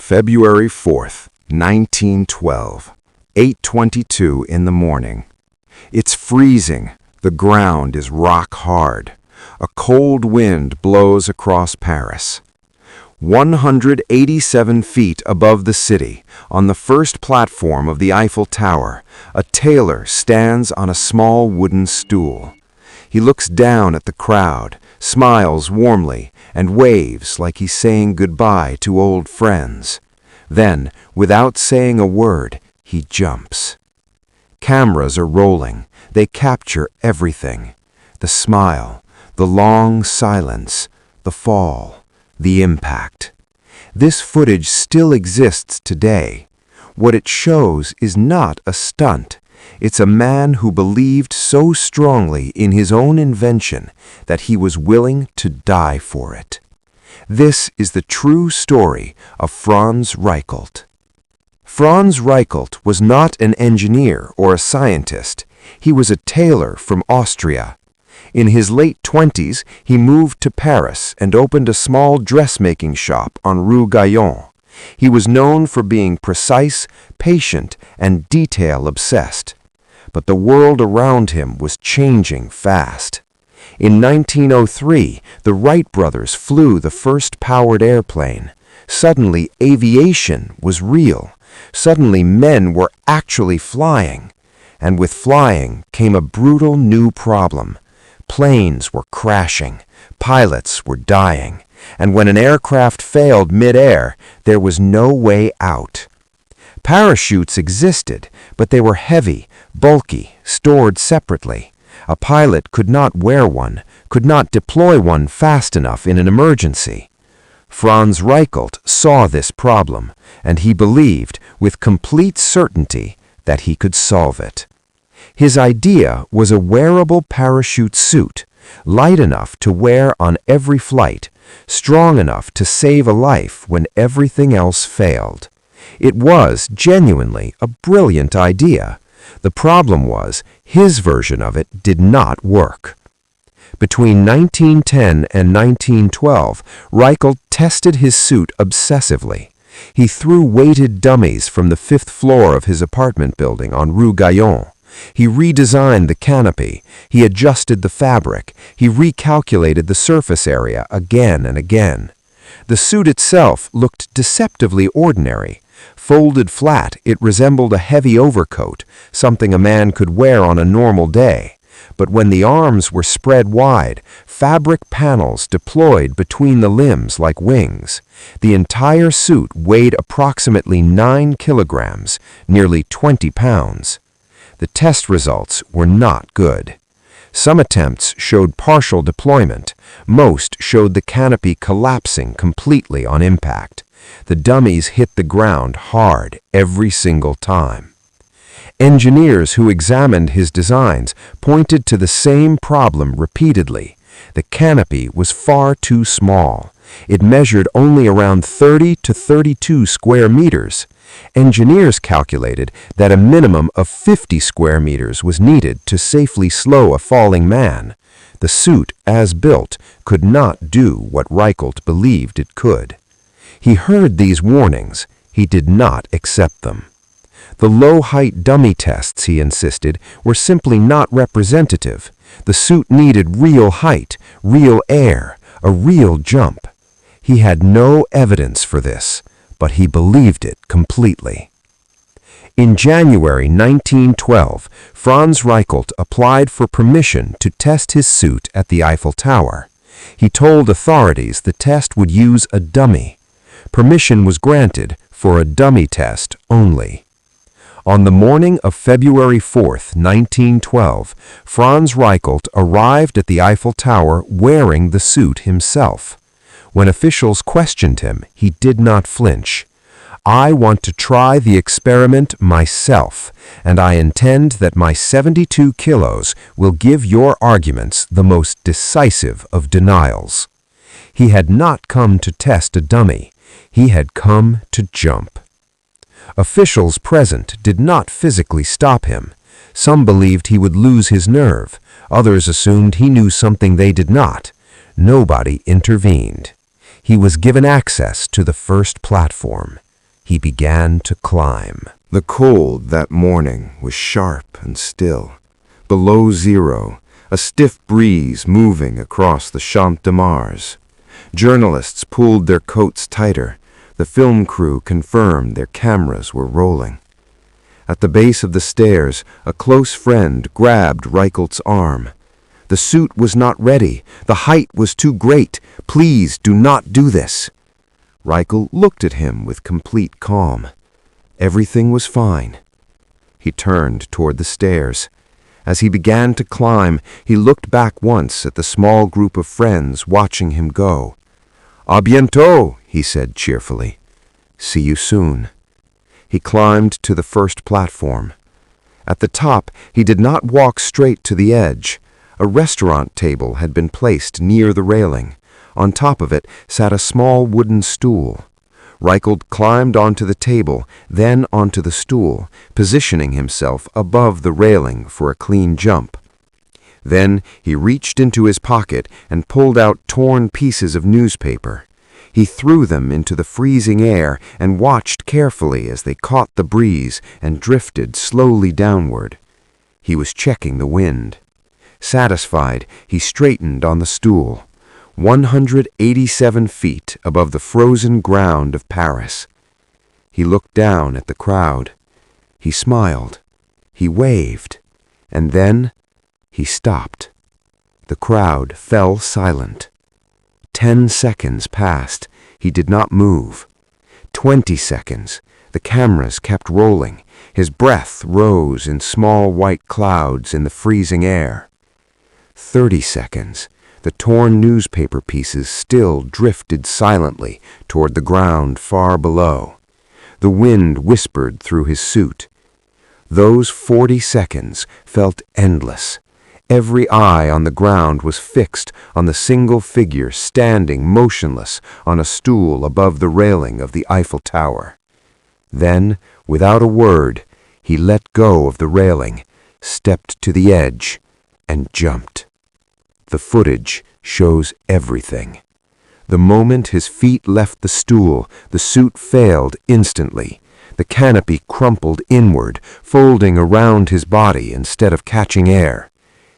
February 4th, 1912, 8:22 in the morning. It's freezing. The ground is rock hard. A cold wind blows across Paris. 187 feet above the city, on the first platform of the Eiffel Tower, a tailor stands on a small wooden stool. He looks down at the crowd, smiles warmly, and waves like he's saying goodbye to old friends. Then, without saying a word, he jumps. Cameras are rolling. They capture everything. The smile, the long silence, the fall, the impact. This footage still exists today. What it shows is not a stunt. It's a man who believed so strongly in his own invention that he was willing to die for it. This is the true story of Franz Reichelt. Franz Reichelt was not an engineer or a scientist. He was a tailor from Austria. In his late 20s, he moved to Paris and opened a small dressmaking shop on Rue Gaillon. He was known for being precise, patient, and detail-obsessed. But the world around him was changing fast. In 1903, the Wright brothers flew the first powered airplane. Suddenly, aviation was real. Suddenly, men were actually flying. And with flying came a brutal new problem. Planes were crashing. Pilots were dying. And when an aircraft failed mid-air, there was no way out. Parachutes existed, but they were heavy, bulky, stored separately. A pilot could not wear one, could not deploy one fast enough in an emergency. Franz Reichelt saw this problem, and he believed, with complete certainty, that he could solve it. His idea was a wearable parachute suit, light enough to wear on every flight, strong enough to save a life when everything else failed. It was genuinely a brilliant idea. The problem was, his version of it did not work. Between 1910 and 1912, Reichelt tested his suit obsessively. He threw weighted dummies from the 5th floor of his apartment building on Rue Gaillon. He redesigned the canopy. He adjusted the fabric. He recalculated the surface area again and again. The suit itself looked deceptively ordinary. Folded flat, it resembled a heavy overcoat, something a man could wear on a normal day. But when the arms were spread wide, fabric panels deployed between the limbs like wings. The entire suit weighed approximately 9 kilograms, nearly 20 pounds. The test results were not good. Some attempts showed partial deployment. Most showed the canopy collapsing completely on impact. The dummies hit the ground hard every single time. Engineers who examined his designs pointed to the same problem repeatedly. The canopy was far too small. It measured only around 30 to 32 square meters. Engineers calculated that a minimum of 50 square meters was needed to safely slow a falling man. The suit, as built, could not do what Reichelt believed it could. He heard these warnings. He did not accept them. The low-height dummy tests, he insisted, were simply not representative. The suit needed real height, real air, a real jump. He had no evidence for this, but he believed it completely. In January 1912, Franz Reichelt applied for permission to test his suit at the Eiffel Tower. He told authorities the test would use a dummy. Permission was granted for a dummy test only. On the morning of February 4th, 1912, Franz Reichelt arrived at the Eiffel Tower wearing the suit himself. When officials questioned him, he did not flinch. "I want to try the experiment myself, and I intend that my 72 kilos will give your arguments the most decisive of denials." He had not come to test a dummy. He had come to jump. Officials present did not physically stop him. Some believed he would lose his nerve. Others assumed he knew something they did not. Nobody intervened. He was given access to the first platform. He began to climb. The cold that morning was sharp and still. Below zero, a stiff breeze moving across the Champ de Mars. Journalists pulled their coats tighter. The film crew confirmed their cameras were rolling. At the base of the stairs, a close friend grabbed Reichelt's arm. The suit was not ready. The height was too great. Please do not do this. Reichelt looked at him with complete calm. Everything was fine. He turned toward the stairs. As he began to climb, he looked back once at the small group of friends watching him go. "À bientôt," he said cheerfully. "See you soon." He climbed to the first platform. At the top, he did not walk straight to the edge. A restaurant table had been placed near the railing. On top of it sat a small wooden stool. Reichelt climbed onto the table, then onto the stool, positioning himself above the railing for a clean jump. Then he reached into his pocket and pulled out torn pieces of newspaper. He threw them into the freezing air and watched carefully as they caught the breeze and drifted slowly downward. He was checking the wind. Satisfied, he straightened on the stool. 187 feet above the frozen ground of Paris. He looked down at the crowd. He smiled. He waved. And then he stopped. The crowd fell silent. 10 seconds passed. He did not move. 20 seconds. The cameras kept rolling. His breath rose in small white clouds in the freezing air. 30 seconds. The torn newspaper pieces still drifted silently toward the ground far below. The wind whispered through his suit. Those 40 seconds felt endless. Every eye on the ground was fixed on the single figure standing motionless on a stool above the railing of the Eiffel Tower. Then, without a word, he let go of the railing, stepped to the edge, and jumped. The footage shows everything. The moment his feet left the stool, the suit failed instantly. The canopy crumpled inward, folding around his body instead of catching air.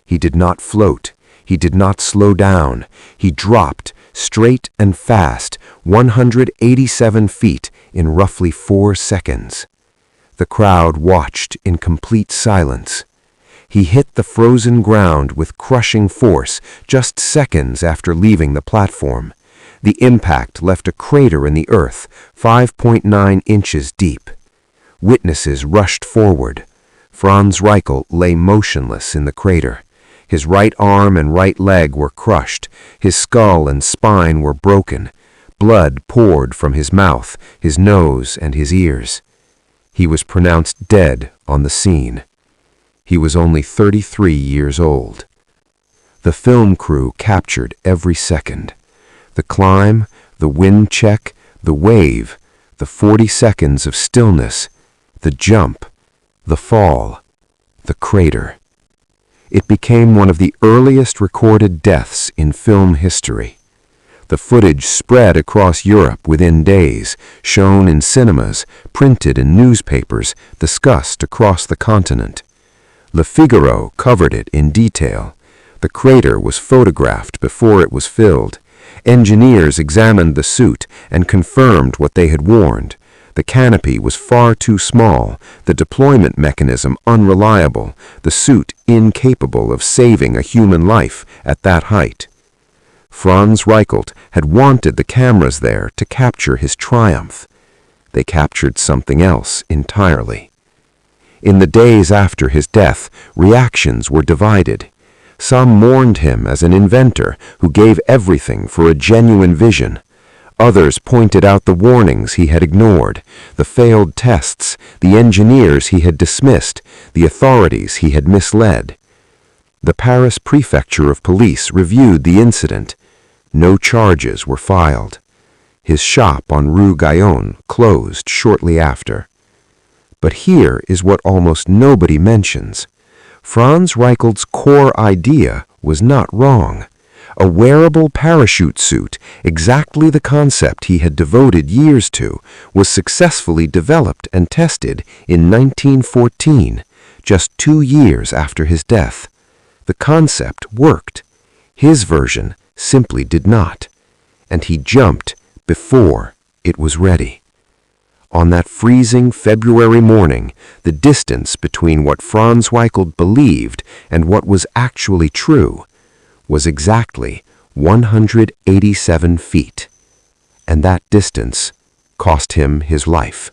He did not float. He did not slow down. He dropped, straight and fast, 187 feet in roughly 4 seconds. The crowd watched in complete silence. He hit the frozen ground with crushing force just seconds after leaving the platform. The impact left a crater in the earth, 5.9 inches deep. Witnesses rushed forward. Franz Reichelt lay motionless in the crater. His right arm and right leg were crushed. His skull and spine were broken. Blood poured from his mouth, his nose, and his ears. He was pronounced dead on the scene. He was only 33 years old. The film crew captured every second. The climb, the wind check, the wave, the 40 seconds of stillness, the jump, the fall, the crater. It became one of the earliest recorded deaths in film history. The footage spread across Europe within days, shown in cinemas, printed in newspapers, discussed across the continent. Le Figaro covered it in detail. The crater was photographed before it was filled. Engineers examined the suit and confirmed what they had warned. The canopy was far too small, the deployment mechanism unreliable, the suit incapable of saving a human life at that height. Franz Reichelt had wanted the cameras there to capture his triumph. They captured something else entirely. In the days after his death, reactions were divided. Some mourned him as an inventor who gave everything for a genuine vision. Others pointed out the warnings he had ignored, the failed tests, the engineers he had dismissed, the authorities he had misled. The Paris Prefecture of Police reviewed the incident. No charges were filed. His shop on Rue Gaillon closed shortly after. But here is what almost nobody mentions. Franz Reichelt's core idea was not wrong. A wearable parachute suit, exactly the concept he had devoted years to, was successfully developed and tested in 1914, just 2 years after his death. The concept worked. His version simply did not, and he jumped before it was ready. On that freezing February morning, the distance between what Franz Reichelt believed and what was actually true was exactly 187 feet, and that distance cost him his life.